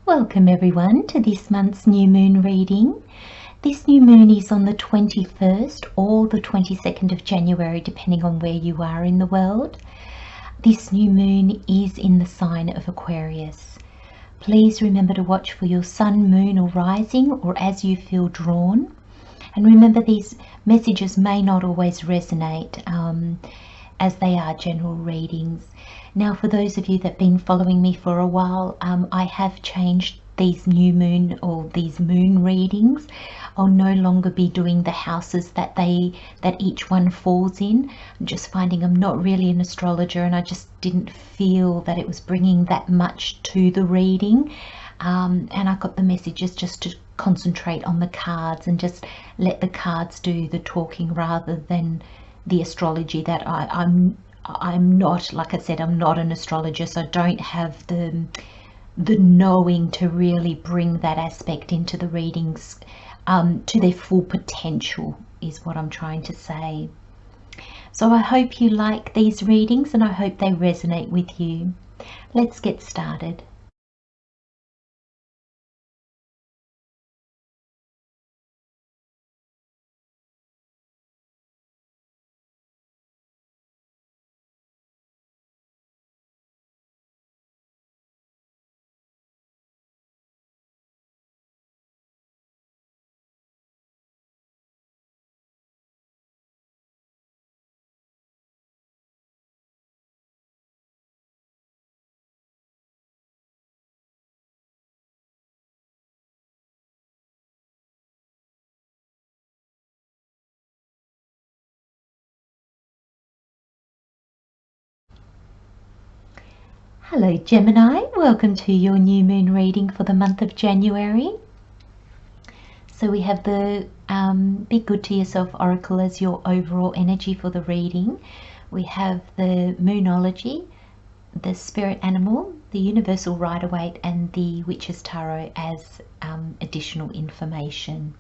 Welcome everyone to this month's new moon reading. This new moon is on the 21st or the 22nd of January, depending on where you are in the world. This new moon is in the sign of Aquarius. Please remember to watch for your sun, moon or rising, or as you feel drawn. And remember, these messages may not always resonate as they are general readings. Now, for those of you that have been following me for a while, I have changed these new moon or these moon readings. I'll no longer be doing the houses that each one falls in. I'm just finding I'm not really an astrologer, and I just didn't feel that it was bringing that much to the reading. And I got the messages just to concentrate on the cards and just let the cards do the talking rather than the astrology that I'm not, like I said, I'm not an astrologer, so I don't have the knowing to really bring that aspect into the readings to their full potential, is what I'm trying to say. So I hope you like these readings and I hope they resonate with you. Let's get started. Hello Gemini, welcome to your new moon reading for the month of January. So we have the Be Good to Yourself Oracle as your overall energy for the reading. We have the Moonology, the Spirit Animal, the Universal Rider-Waite and the Witch's Tarot as additional information.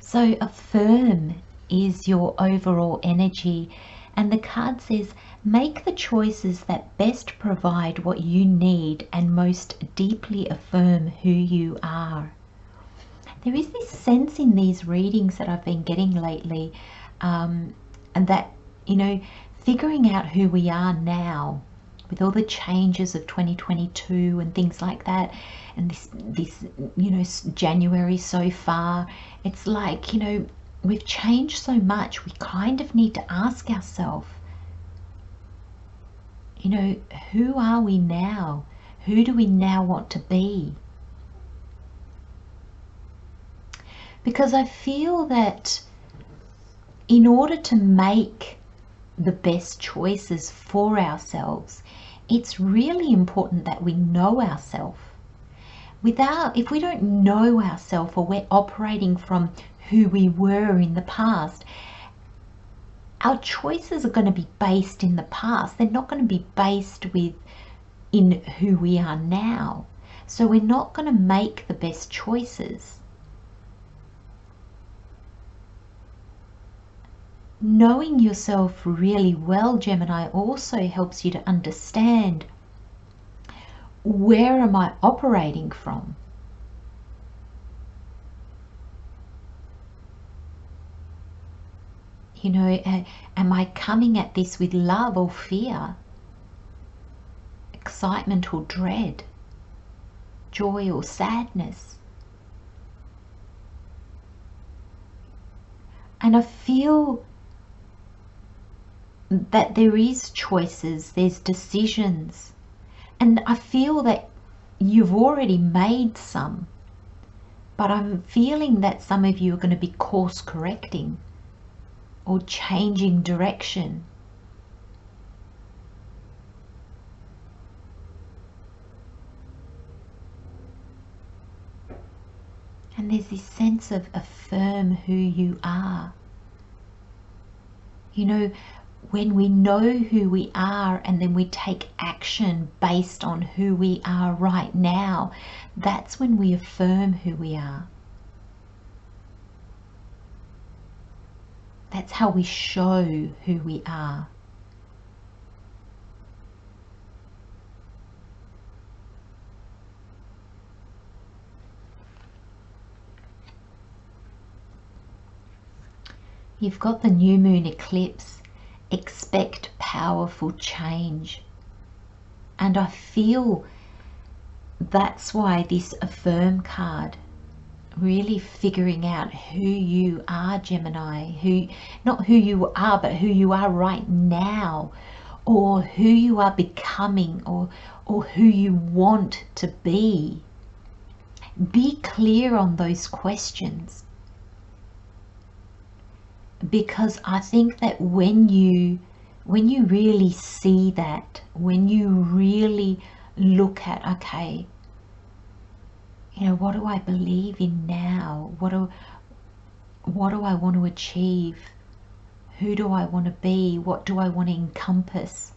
So Affirm is your overall energy, and the card says, make the choices that best provide what you need and most deeply affirm who you are. There is this sense in these readings that I've been getting lately, and that, you know, figuring out who we are now with all the changes of 2022 and things like that, and this you know, January so far, it's like, you know, we've changed so much. We kind of need to ask ourselves, you know, who are we now? Who do we now want to be? Because I feel that in order to make the best choices for ourselves, it's really important that we know ourselves. If we don't know ourselves, or we're operating from who we were in the past, our choices are going to be based in the past. They're not going to be based in who we are now. So we're not going to make the best choices. Knowing yourself really well, Gemini, also helps you to understand, where am I operating from? You know, am I coming at this with love or fear? Excitement or dread? Joy or sadness? And I feel that there is choices, there's decisions, and I feel that you've already made some, but I'm feeling that some of you are going to be course correcting or changing direction. And there's this sense of affirm who you are. You know, when we know who we are and then we take action based on who we are right now, that's when we affirm who we are. That's how we show who we are. You've got the new moon eclipse. Expect powerful change. And I feel that's why this affirm card, really figuring out who you are, Gemini, not who you are, but who you are right now, or who you are becoming, or who you want to be. Be clear on those questions, because I think that when you really see that, when you really look at, okay, you know, what do I believe in now? What do I want to achieve? Who do I want to be? What do I want to encompass?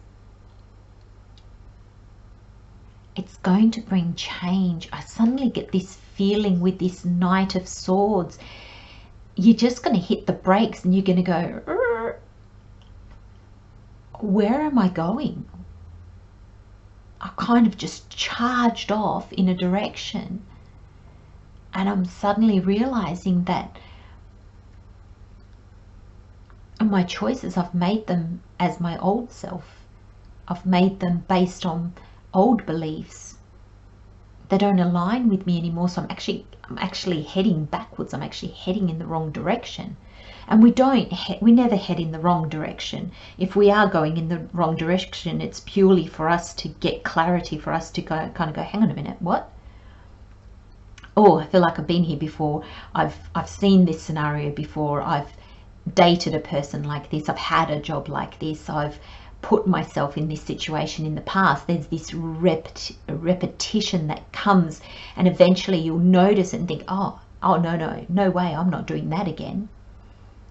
It's going to bring change. I suddenly get this feeling with this Knight of Swords. You're just going to hit the brakes and you're going to go, where am I going? I kind of just charged off in a direction, and I'm suddenly realizing that my choices, I've made them as my old self. I've made them based on old beliefs. They don't align with me anymore, so I'm actually heading backwards. I'm actually heading in the wrong direction. And we never head in the wrong direction. If we are going in the wrong direction, it's purely for us to get clarity, for us to go, kind of go, hang on a minute, what? Oh, I feel like I've been here before. I've seen this scenario before. I've dated a person like this. I've had a job like this. I've put myself in this situation in the past. There's this repetition that comes, and eventually you'll notice it and think, oh no way, I'm not doing that again.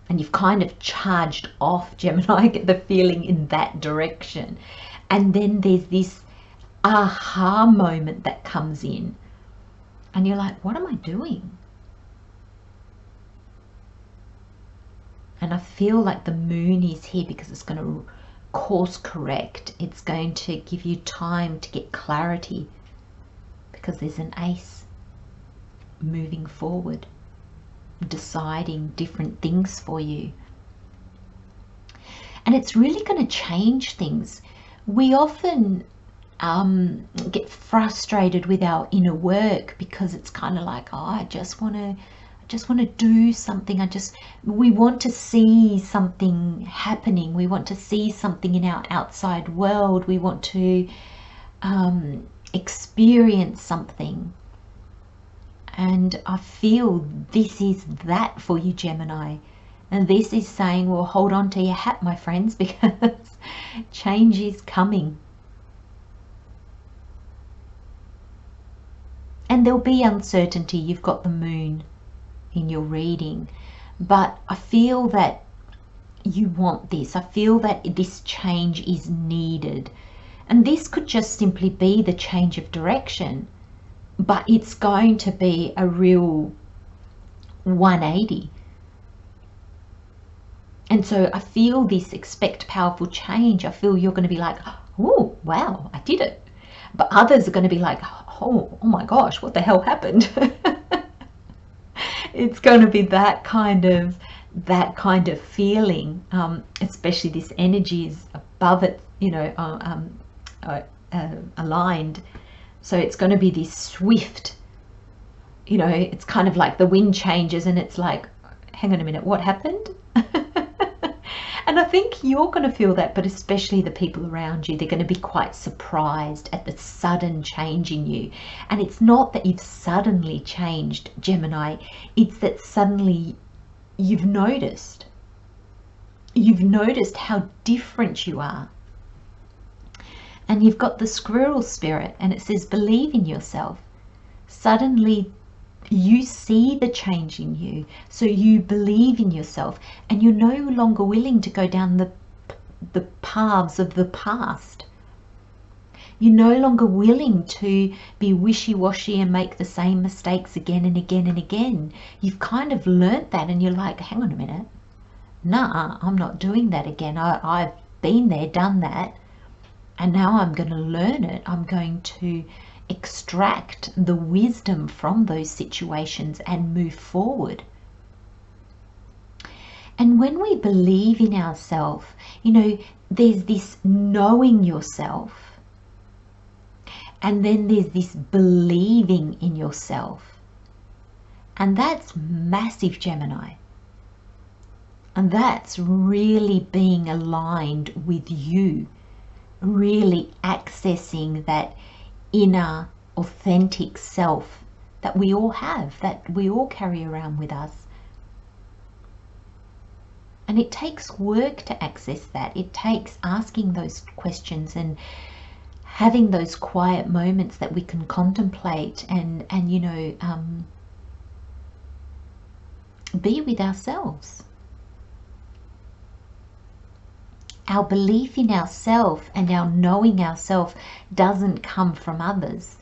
And you've kind of charged off, Gemini. I get the feeling in that direction. And then there's this aha moment that comes in, and you're like, what am I doing? And I feel like the moon is here because it's going to course correct. It's going to give you time to get clarity, because there's an ace moving forward, deciding different things for you. And it's really going to change things. We often get frustrated with our inner work because it's kind of like, oh, I just want to do something. We want to see something happening. We want to see something in our outside world. We want to experience something. And I feel this is that for you, Gemini. And this is saying, well, hold on to your hat, my friends, because change is coming. And there'll be uncertainty. You've got the moon in your reading, but I feel that you want this. I feel that this change is needed. And this could just simply be the change of direction, but it's going to be a real 180. And so I feel this expect powerful change. I feel you're going to be like, oh, wow, I did it. But others are going to be like, oh my gosh, what the hell happened? It's going to be that kind of feeling, especially this energy is above it, you know, aligned. So it's going to be this swift, you know, it's kind of like the wind changes and it's like, hang on a minute, what happened? And I think you're going to feel that, but especially the people around you, they're going to be quite surprised at the sudden change in you. And it's not that you've suddenly changed, Gemini, it's that suddenly you've noticed how different you are. And you've got the squirrel spirit, and it says, believe in yourself. Suddenly you see the change in you, so you believe in yourself, and you're no longer willing to go down the paths of the past. You're no longer willing to be wishy-washy and make the same mistakes again and again and again. You've kind of learnt that, and you're like, hang on a minute, nah, I'm not doing that again. I've been there, done that, and now I'm going to learn it. I'm going to extract the wisdom from those situations and move forward. And when we believe in ourselves, you know, there's this knowing yourself, and then there's this believing in yourself. And that's massive, Gemini. And that's really being aligned with you, really accessing that inner authentic self that we all have, that we all carry around with us. And it takes work to access that. It takes asking those questions and having those quiet moments that we can contemplate and you know, be with ourselves. Our belief in ourselves and our knowing ourselves doesn't come from others.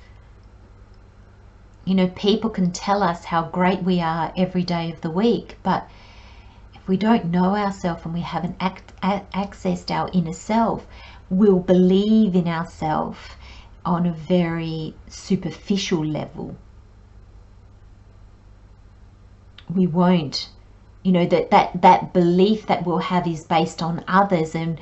You know, people can tell us how great we are every day of the week, but if we don't know ourselves and we haven't accessed our inner self, we'll believe in ourselves on a very superficial level. We won't, you know, that belief that we'll have is based on others, and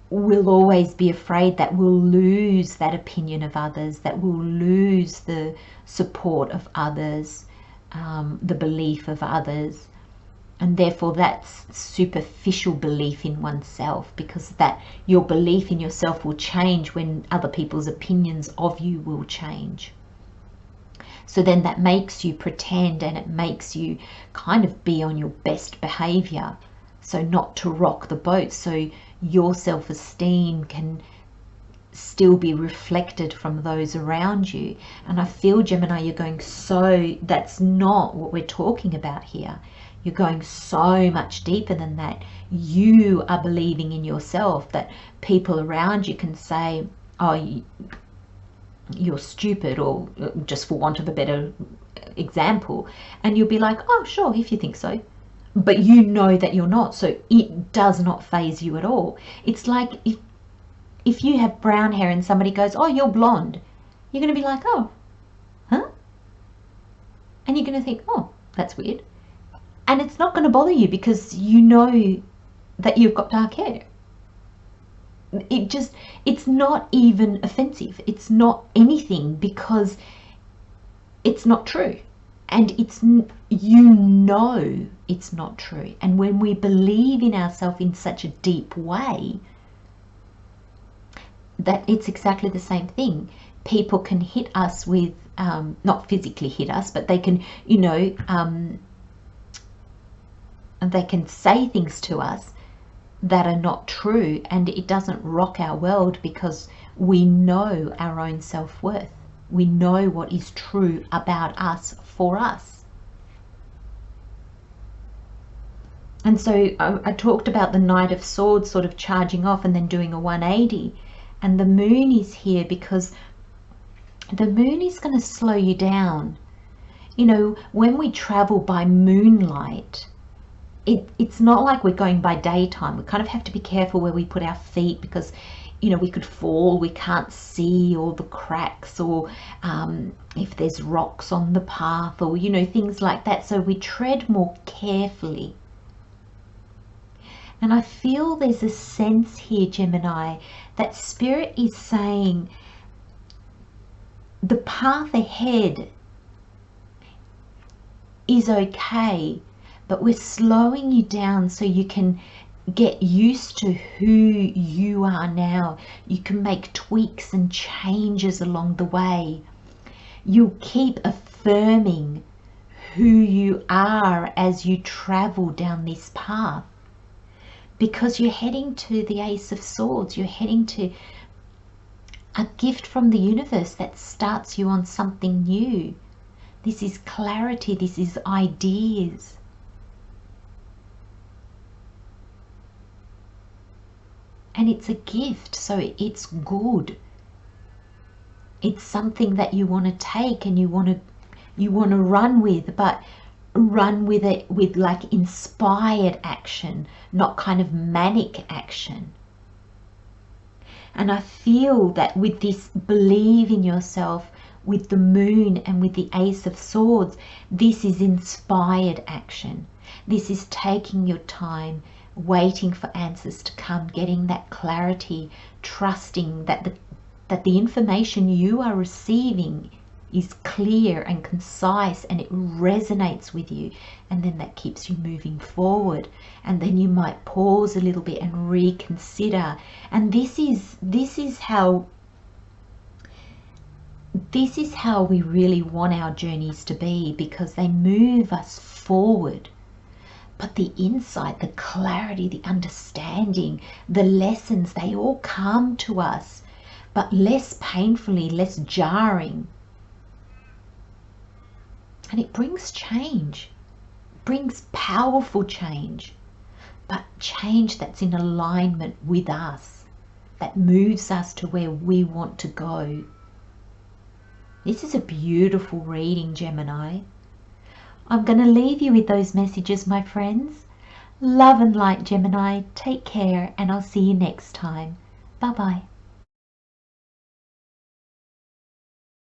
we'll always be afraid that we'll lose that opinion of others, that we'll lose the support of others, the belief of others. And therefore that's superficial belief in oneself, because that your belief in yourself will change when other people's opinions of you will change. So then that makes you pretend, and it makes you kind of be on your best behavior, so not to rock the boat, so your self-esteem can still be reflected from those around you. And I feel, Gemini, you're going, so that's not what we're talking about here. You're going so much deeper than that. You are believing in yourself, that people around you can say, oh, you're stupid, or just for want of a better example, and you'll be like, oh sure, if you think so, but you know that you're not, so it does not faze you at all. It's like if you have brown hair and somebody goes, oh, you're blonde, you're going to be like, oh, huh? And you're going to think, oh, that's weird. And it's not going to bother you because you know that you've got dark hair. It's not even offensive. It's not anything, because it's not true. And you know it's not true. And when we believe in ourselves in such a deep way, that it's exactly the same thing. People can hit us with, not physically hit us, but they can, you know, and they can say things to us that are not true, and it doesn't rock our world, because we know our own self-worth. We know what is true about us for us. And so I talked about the Knight of Swords sort of charging off and then doing a 180, and the moon is here because the moon is going to slow you down. You know, when we travel by moonlight, it's not like we're going by daytime. We kind of have to be careful where we put our feet, because, you know, we could fall, we can't see all the cracks, or if there's rocks on the path, or, you know, things like that. So we tread more carefully. And I feel there's a sense here, Gemini, that Spirit is saying the path ahead is okay, but we're slowing you down so you can get used to who you are now. You can make tweaks and changes along the way. You'll keep affirming who you are as you travel down this path, because you're heading to the Ace of Swords. You're heading to a gift from the universe that starts you on something new. This is clarity. This is ideas. And it's a gift, so it's good. It's something that you want to take and you want to run with, but run with it with like inspired action, not kind of manic action. And I feel that with this believe in yourself, with the moon and with the Ace of Swords, this is inspired action. This is taking your time, waiting for answers to come, getting that clarity, trusting that the information you are receiving is clear and concise and it resonates with you, and then that keeps you moving forward. And then you might pause a little bit and reconsider. And this is how we really want our journeys to be, because they move us forward. But the insight, the clarity, the understanding, the lessons, they all come to us, but less painfully, less jarring. And it brings change, brings powerful change, but change that's in alignment with us, that moves us to where we want to go. This is a beautiful reading, Gemini. I'm going to leave you with those messages, my friends. Love and light, Gemini. Take care, and I'll see you next time. Bye-bye.